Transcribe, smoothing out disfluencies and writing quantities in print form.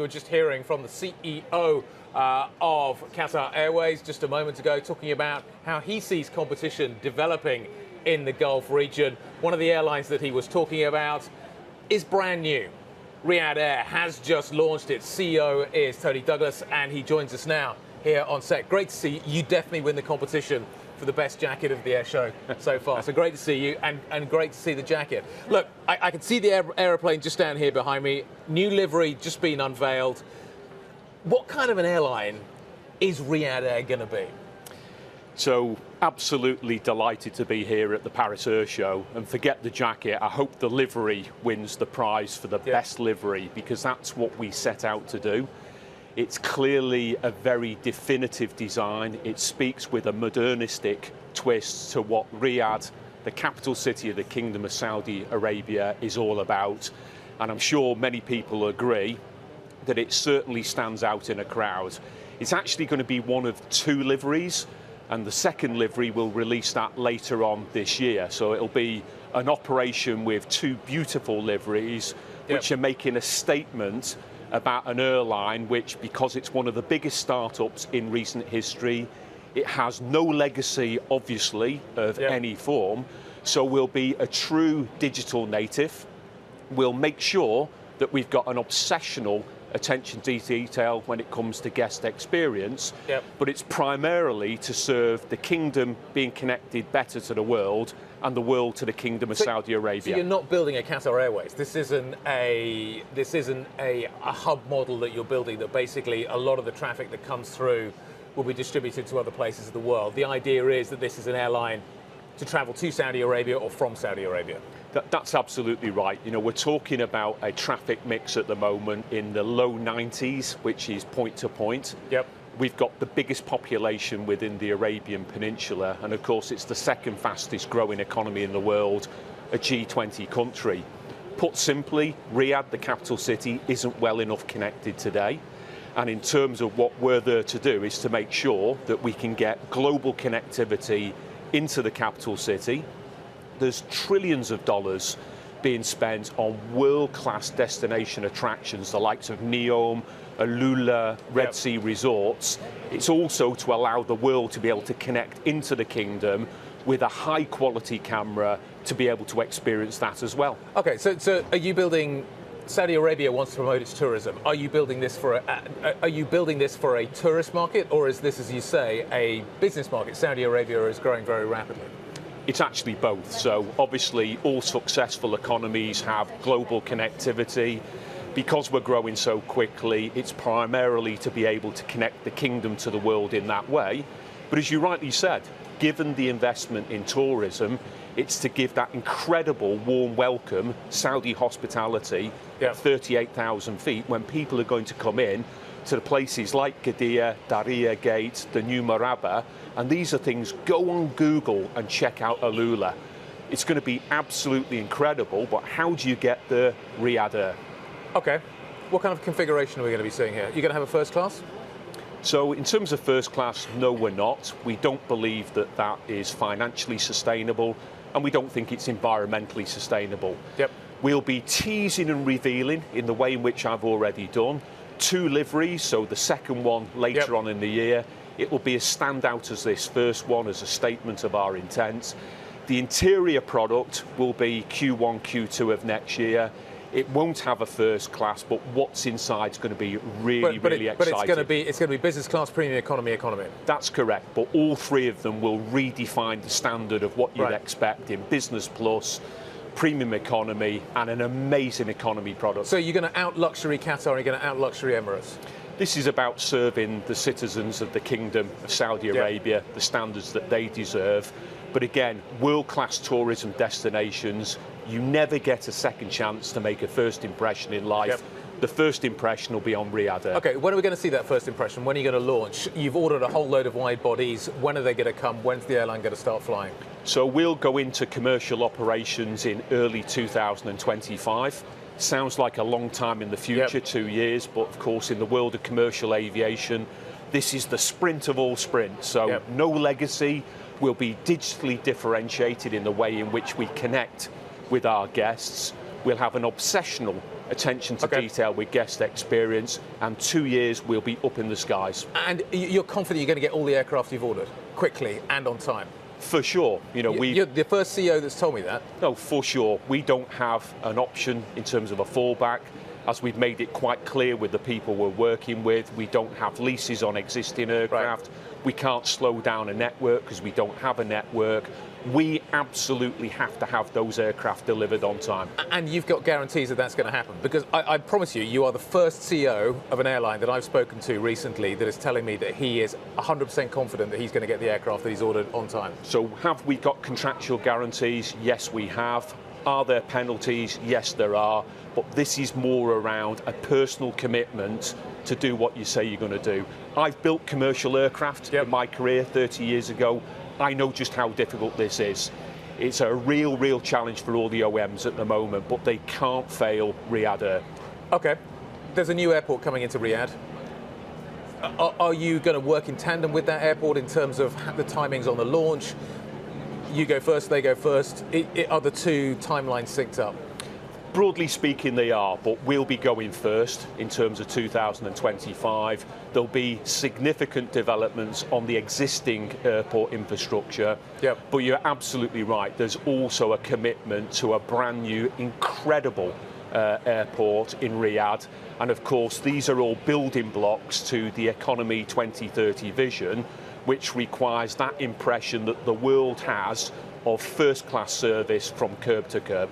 were just hearing from the CEO of Qatar Airways just a moment ago, talking about how he sees competition developing in the Gulf region. One of the airlines that he was talking about is brand new. Riyadh Air has just launched. Its CEO is Tony Douglas, and he joins us now here on set. Great to see you. You definitely win the competition for the best jacket of the air show so far. So great to see you, and great to see the jacket. Look, I can see the aeroplane just down here behind me. New livery just been unveiled. What kind of an airline is Riyadh Air going to be? So, absolutely delighted to be here at the Paris Airshow, and forget the jacket, I hope the livery wins the prize for the best livery, because that's what we set out to do. It's clearly a very definitive design. It speaks with a modernistic twist to what Riyadh, the capital city of the Kingdom of Saudi Arabia, is all about. And I'm sure many people agree that it certainly stands out in a crowd. It's actually going to be one of two liveries, and the second livery will release that later on this year. So it'll be an operation with two beautiful liveries, which are making a statement about an airline which, because it's one of the biggest startups in recent history, it has no legacy, obviously, of any form. So we'll be a true digital native. We'll make sure that we've got an obsessional attention to detail when it comes to guest experience, but it's primarily to serve the kingdom being connected better to the world, and the world to the Kingdom of Saudi Arabia. So you're not building a Qatar Airways. This isn't a hub model that you're building, that basically a lot of the traffic that comes through will be distributed to other places of the world. The idea is that this is an airline to travel to Saudi Arabia or from Saudi Arabia. That's absolutely right. You know, we're talking about a traffic mix at the moment in the low 90s, which is point to point. We've got the biggest population within the Arabian Peninsula, and of course it's the second fastest growing economy in the world, a G20 country. Put simply, Riyadh, the capital city, isn't well enough connected today. And in terms of what we're there to do is to make sure that we can get global connectivity into the capital city. There's trillions of dollars being spent on world-class destination attractions, the likes of Neom, Alula, Red Sea resorts. It's also to allow the world to be able to connect into the kingdom with a high-quality camera to be able to experience that as well. Okay, so are you building? Saudi Arabia wants to promote its tourism. Are you building this for a tourist market, or is this, as you say, a business market? Saudi Arabia is growing very rapidly. It's actually both. So obviously all successful economies have global connectivity. Because we're growing so quickly, it's primarily to be able to connect the kingdom to the world in that way. But as you rightly said, given the investment in tourism, it's to give that incredible warm welcome, Saudi hospitality at 38,000 feet, when people are going to come in to the places like Qiddiya, Dariyah Gate, the new Maraba, and these are things, go on Google and check out Alula. It's going to be absolutely incredible, but how do you get the Riyadh Air? Okay, what kind of configuration are we going to be seeing here? You're going to have a first class? So in terms of first class, no, we're not. We don't believe that that is financially sustainable, and we don't think it's environmentally sustainable. We'll be teasing and revealing in the way in which I've already done. Two liveries, so the second one later on in the year. It will be as standout as this first one, as a statement of our intent. The interior product will be Q1, Q2 of next year. It won't have a first class, but what's inside is going to be really exciting. But it's going to be business class, premium economy. That's correct, but all three of them will redefine the standard of what you'd expect in business plus, premium economy, and an amazing economy product. So you're going to out-luxury Qatar, you're going to out-luxury Emirates? This is about serving the citizens of the Kingdom of Saudi Arabia, the standards that they deserve. But again, world-class tourism destinations, you never get a second chance to make a first impression in life. The first impression will be on Riyadh Air. Okay, when are we going to see that first impression? When are you going to launch? You've ordered a whole load of wide bodies. When are they going to come? When's the airline going to start flying? So we'll go into commercial operations in early 2025. Sounds like a long time in the future, 2 years, but of course in the world of commercial aviation, this is the sprint of all sprints. So no legacy. We'll be digitally differentiated in the way in which we connect with our guests. we'll have an obsessional attention to detail with guest experience, and 2 years we'll be up in the skies. And you're confident you're going to get all the aircraft you've ordered quickly and on time? For sure. You're the first CEO that's told me that. No, for sure. We don't have an option in terms of a fallback. As we've made it quite clear with the people we're working with, we don't have leases on existing aircraft. Right. We can't slow down a network because we don't have a network. We absolutely have to have those aircraft delivered on time. And you've got guarantees that that's going to happen? Because I promise you, you are the first CEO of an airline that I've spoken to recently that is telling me that he is 100% confident that he's going to get the aircraft that he's ordered on time. So have we got contractual guarantees? Yes, we have. Are there penalties? Yes, there are. But this is more around a personal commitment to do what you say you're going to do. I've built commercial aircraft in my career 30 years ago. I know just how difficult this is. It's a real challenge for all the OEMs at the moment, but they can't fail Riyadh Air. Okay. There's a new airport coming into Riyadh. Are you going to work in tandem with that airport in terms of the timings on the launch? You go first, they go first. Are the two timelines synced up? Broadly speaking, they are, but we'll be going first in terms of 2025. There'll be significant developments on the existing airport infrastructure. Yep. But you're absolutely right. There's also a commitment to a brand new, incredible airport in Riyadh. And of course, these are all building blocks to the Economy 2030 vision, which requires that impression that the world has of first-class service from curb to curb.